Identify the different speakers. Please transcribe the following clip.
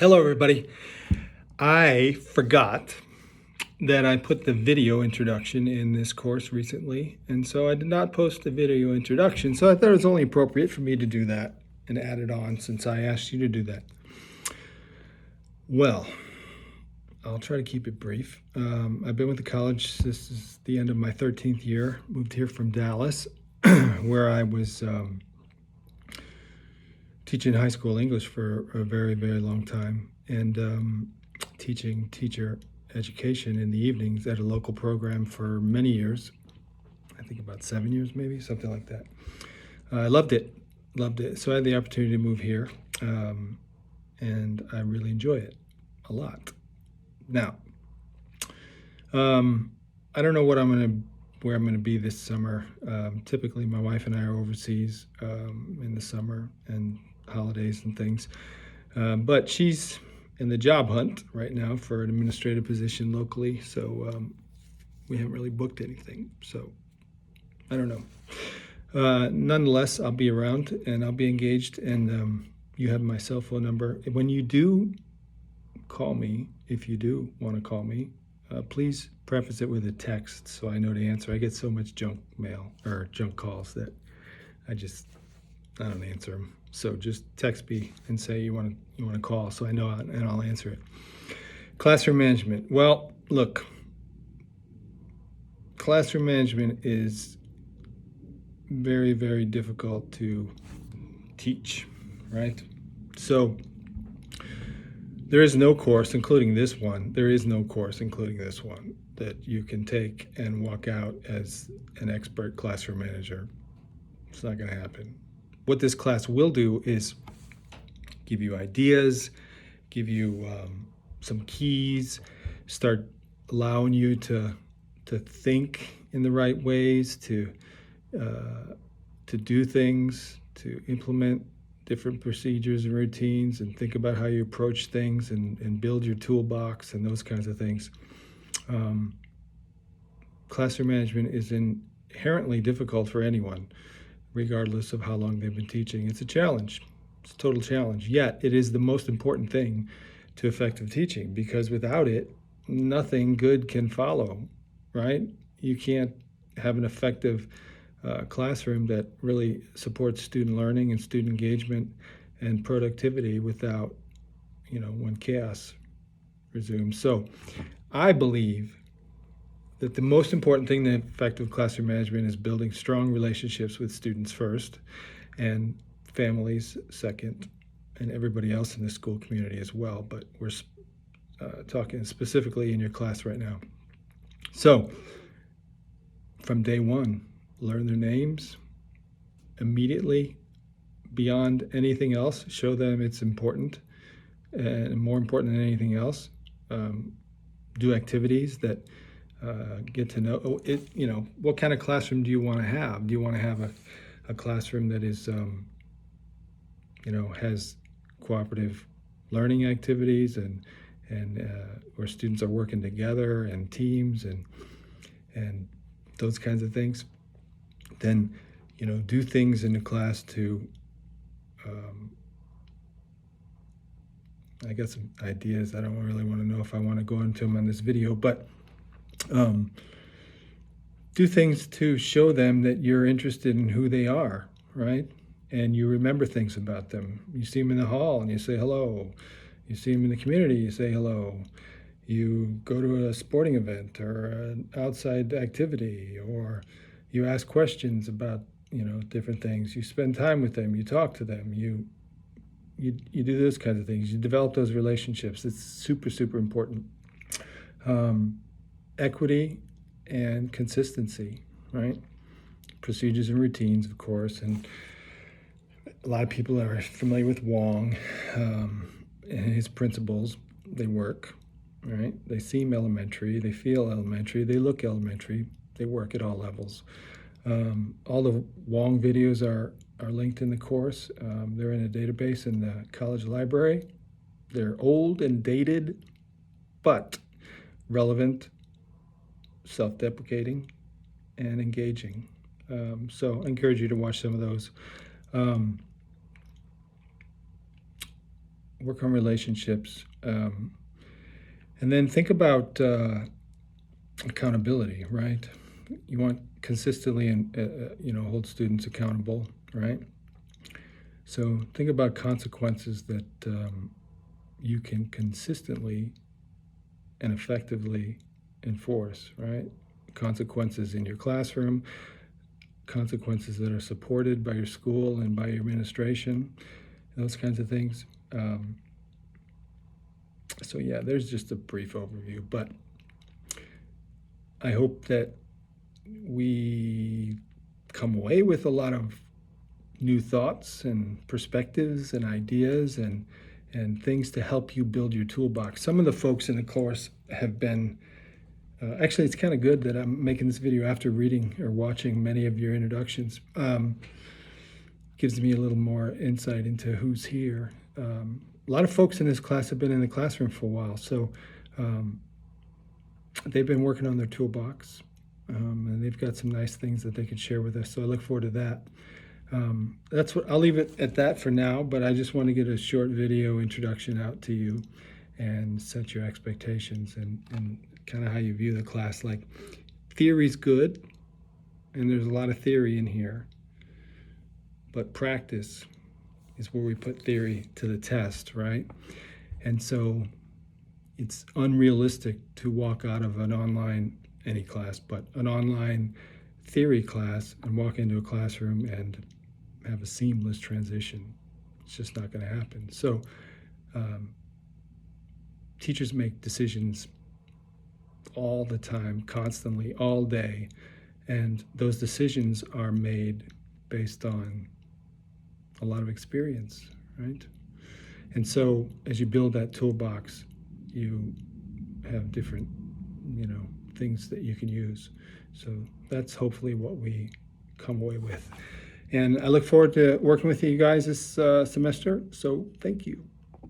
Speaker 1: Hello, everybody. I forgot that I put the video introduction in this course recently, and so I did not post the video introduction, so I thought it was only appropriate for me to do that and add it on since I asked you to do that. Well, I'll try to keep it brief. I've been with the college. This is the end of my 13th year. Moved here from Dallas, where I was teaching high school English for a very, very long time, and teaching teacher education in the evenings at a local program for many years. I think about 7 years, maybe, something like that. I loved it. So I had the opportunity to move here, and I really enjoy it a lot. Now, I don't know where I'm going to be this summer. Typically, my wife and I are overseas in the summer and holidays and things. But she's in the job hunt right now for an administrative position locally, so we haven't really booked anything. So I don't know. Nonetheless, I'll be around and I'll be engaged, and you have my cell phone number. When you do call me, if you do want to call me, please preface it with a text so I know to answer. I get so much junk mail or junk calls that I don't answer them. So just text me and say you want to call, so I know, and I'll answer it. Classroom management. Well, look, classroom management is very, very difficult to teach, right? So there is no course, including this one. There is no course, including this one, that you can take and walk out as an expert classroom manager. It's not going to happen. What this class will do is give you ideas, give you some keys, start allowing you to think in the right ways, to do things, to implement different procedures and routines, and think about how you approach things and build your toolbox and those kinds of things. Classroom management is inherently difficult for anyone, regardless of how long they've been teaching. It's a challenge. It's a total challenge. Yet it is the most important thing to effective teaching, because without it, nothing good can follow, right? You can't have an effective classroom that really supports student learning and student engagement and productivity without, when chaos resumes. So I believe that the most important thing in effective classroom management is building strong relationships with students first, and families second, and everybody else in the school community as well. But we're talking specifically in your class right now. So from day one, learn their names immediately. Beyond anything else, show them it's important, and more important than anything else, do activities that get to know it. What kind of classroom do you want to have? Do you want to have a classroom that is, has cooperative learning activities and where students are working together and teams and those kinds of things? Then, do things in the class to, I got some ideas. I don't really want to know if I want to go into them on this video, but do things to show them that you're interested in who they are, right? And you remember things about them. You see them in the hall and you say hello. You see them in the community, you say hello. You go to a sporting event or an outside activity, or you ask questions about, different things. You spend time with them, you talk to them, you do those kinds of things. You develop those relationships. It's super, super important. Equity and consistency, right? Procedures and routines, of course. And a lot of people are familiar with Wong and his principles. They work, right? They seem elementary, they feel elementary, they look elementary, they work at all levels. All the Wong videos are linked in the course. They're in a database in the college library. They're old and dated, but relevant, self-deprecating, and engaging. So I encourage you to watch some of those. work on relationships, and then think about accountability, right? You want consistently and hold students accountable, right? So think about consequences that you can consistently and effectively enforce, right? Consequences in your classroom, consequences that are supported by your school and by your administration, those kinds of things. So yeah, there's just a brief overview, but I hope that we come away with a lot of new thoughts and perspectives and ideas and things to help you build your toolbox. Some of the folks in the course have been actually, it's kind of good that I'm making this video after reading or watching many of your introductions. Gives me a little more insight into who's here. A lot of folks in this class have been in the classroom for a while, so they've been working on their toolbox, and they've got some nice things that they can share with us, so I look forward to that. That's what I'll leave it at that for now, but I just want to get a short video introduction out to you and set your expectations and kind of how you view the class. Like, theory's good, and there's a lot of theory in here, but practice is where we put theory to the test, right? And so it's unrealistic to walk out of an online, any class, but an online theory class and walk into a classroom and have a seamless transition. It's just not going to happen. So teachers make decisions all the time, constantly, all day, and those decisions are made based on a lot of experience, right? And so as you build that toolbox, you have different, things that you can use. So that's hopefully what we come away with. And I look forward to working with you guys this semester. So thank you.